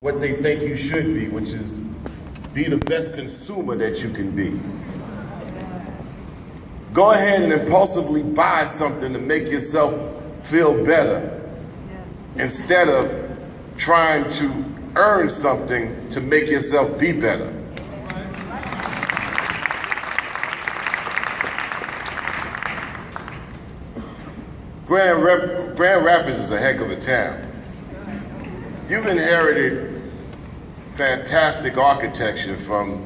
what they think you should be, which is be the best consumer that you can be. Go ahead and impulsively buy something to make yourself feel better instead of trying to earn something to make yourself be better. Grand Rapids is a heck of a town. You've inherited fantastic architecture from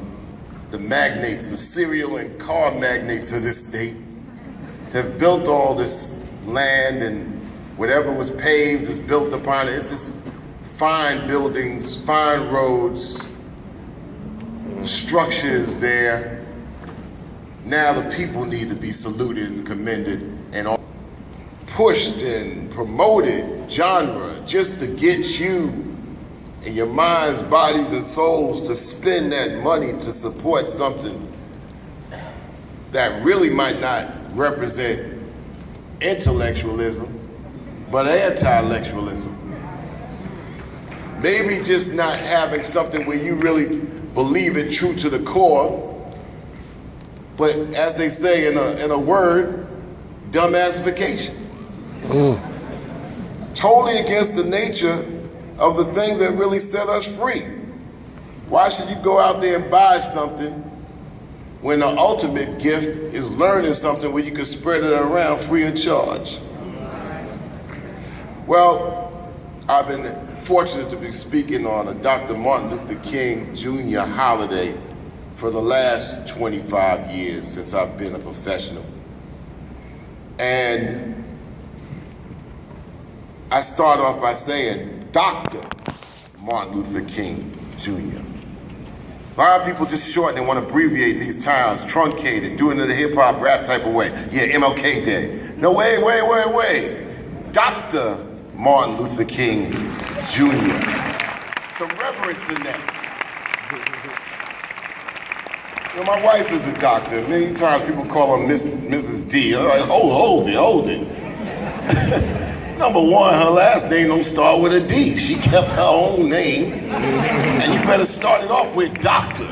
the magnates, the cereal and car magnates of this state, that have built all this land, and whatever was paved is built upon it. It's just fine buildings, fine roads, the structure is there. Now the people need to be saluted and commended and pushed and promoted genre just to get you and your minds, bodies, and souls to spend that money to support something that really might not represent intellectualism, but anti-intellectualism. Maybe just not having something where you really believe it true to the core, but as they say in a word, dumbassification. Totally against the nature of the things that really set us free. Why should you go out there and buy something when the ultimate gift is learning something where you can spread it around free of charge? Well, I've been fortunate to be speaking on a Dr. Martin Luther King Jr. holiday for the last 25 years since I've been a professional. And I start off by saying Dr. Martin Luther King Jr. A lot of people just shorten and want to abbreviate these times, truncate it, do it in the hip-hop rap type of way. Yeah, MLK Day. No, wait. Dr. Martin Luther King Jr. Some reverence in that. You know, my wife is a doctor. Many times people call her Mrs. D. I'm like, hold it. Number one, her last name don't start with a D. She kept her own name, and you better start it off with doctor.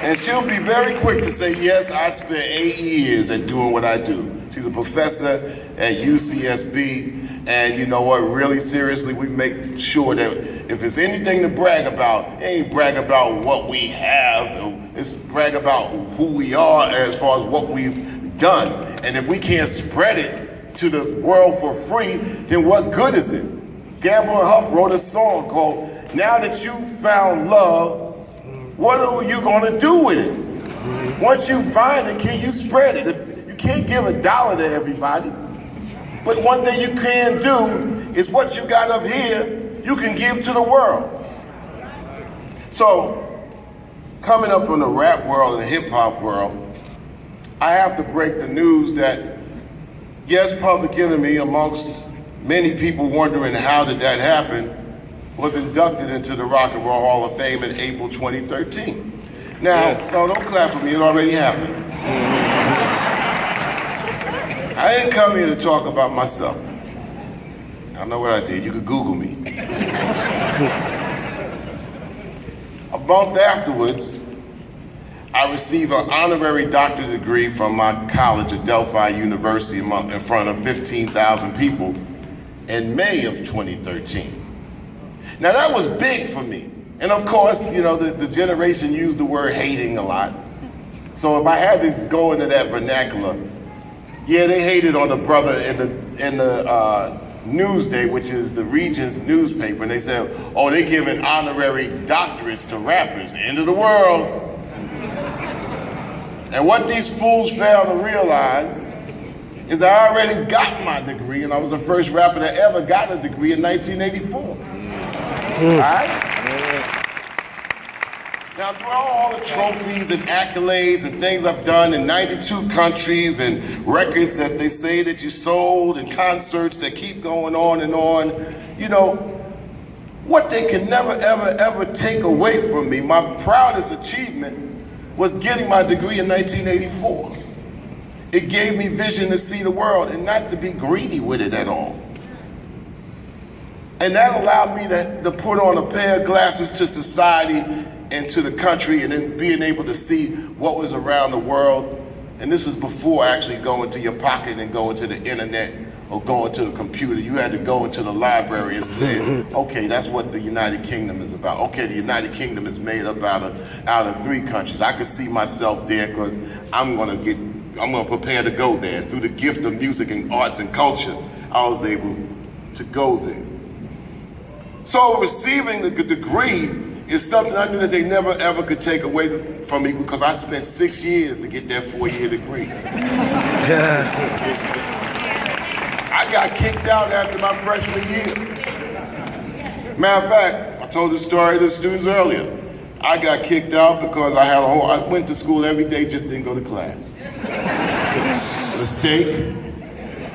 And she'll be very quick to say, yes, I spent 8 years at doing what I do. She's a professor at UCSB, and you know what, really seriously, we make sure that if there's anything to brag about, it ain't brag about what we have, it's brag about who we are as far as what we've done. And if we can't spread it to the world for free, then what good is it? Gamble and Huff wrote a song called Now That You Found Love, What Are You Gonna Do With It? Once you find it, can you spread it? If you can't give $1 to everybody, but one thing you can do is what you got up here, you can give to the world. So, coming up from the rap world and the hip hop world, I have to break the news that yes, Public Enemy, amongst many people wondering how did that happen, was inducted into the Rock and Roll Hall of Fame in April 2013. Now, no, don't clap for me, it already happened. I didn't come here to talk about myself. I know what I did, you could Google me. A month afterwards, I received an honorary doctorate degree from my college at Delphi University in front of 15,000 people in May of 2013. Now that was big for me. And of course, you know, the generation used the word hating a lot. So if I had to go into that vernacular, yeah, they hated on the brother in the Newsday, which is the Region's newspaper, and they said, oh, they giving honorary doctorates to rappers, end of the world. And what these fools fail to realize is I already got my degree, and I was the first rapper that ever got a degree in 1984. All right? Now, through all the trophies and accolades and things I've done in 92 countries and records that they say that you sold and concerts that keep going on and on, you know, what they can never, ever take away from me, my proudest achievement, was getting my degree in 1984. It gave me vision to see the world and not to be greedy with it at all. And that allowed me to put on a pair of glasses to society and to the country, and then being able to see what was around the world. And this was before actually going to your pocket and going to the internet or going to a computer. You had to go into the library and say, okay, that's what the United Kingdom is about. Okay, the United Kingdom is made up out of 3 countries. I could see myself there because I'm gonna prepare to go there. And through the gift of music and arts and culture, I was able to go there. So receiving the degree is something I knew that they never ever could take away from me, because I spent 6 years to get that 4-year degree. I got kicked out after my freshman year. Matter of fact, I told the story to the students earlier. I got kicked out because I went to school every day, just didn't go to class. Mistake.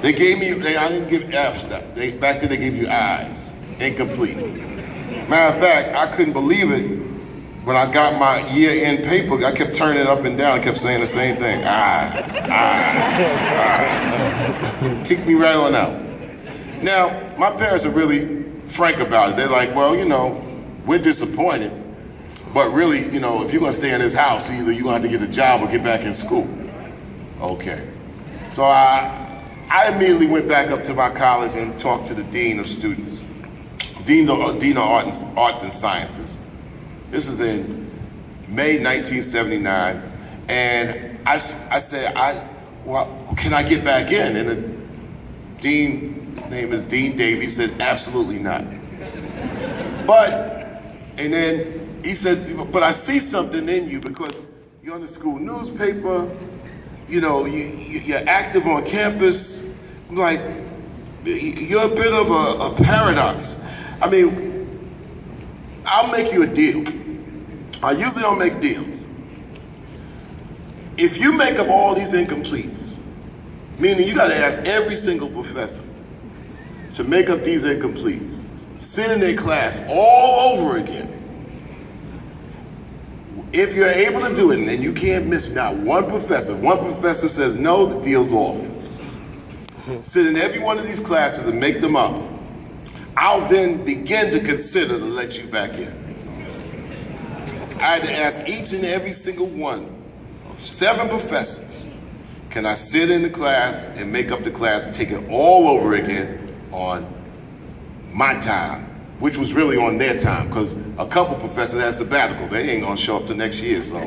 They gave me, I didn't give F's. Back then they gave you I's. Incomplete. Matter of fact, I couldn't believe it when I got my year-end paper. I kept turning it up and down, I kept saying the same thing. Kicked me right on out. Now, my parents are really frank about it. They're like, well, you know, we're disappointed, but really, you know, if you're gonna stay in this house, either you're gonna have to get a job or get back in school. Okay. So I immediately went back up to my college and talked to the dean of students. Dean of Arts and Sciences. This is in May 1979, and I said, well, can I get back in? And the dean, his name is Dean Davies, said, absolutely not. And then he said, but I see something in you because you're on the school newspaper, you know, you're active on campus, like, you're a bit of a paradox. I mean, I'll make you a deal. I usually don't make deals. If you make up all these incompletes, meaning you gotta ask every single professor to make up these incompletes, sit in their class all over again. If you're able to do it, and you can't miss not one professor. If one professor says no, the deal's off. Sit in every one of these classes and make them up. I'll then begin to consider to let you back in. I had to ask each and every single one of 7 professors, can I sit in the class and make up the class and take it all over again on my time, which was really on their time, because a couple professors had sabbatical. They ain't gonna show up till next year, so.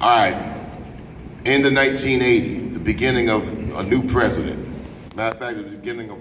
All right, end of 1980, the beginning of a new president. Matter of fact, the beginning of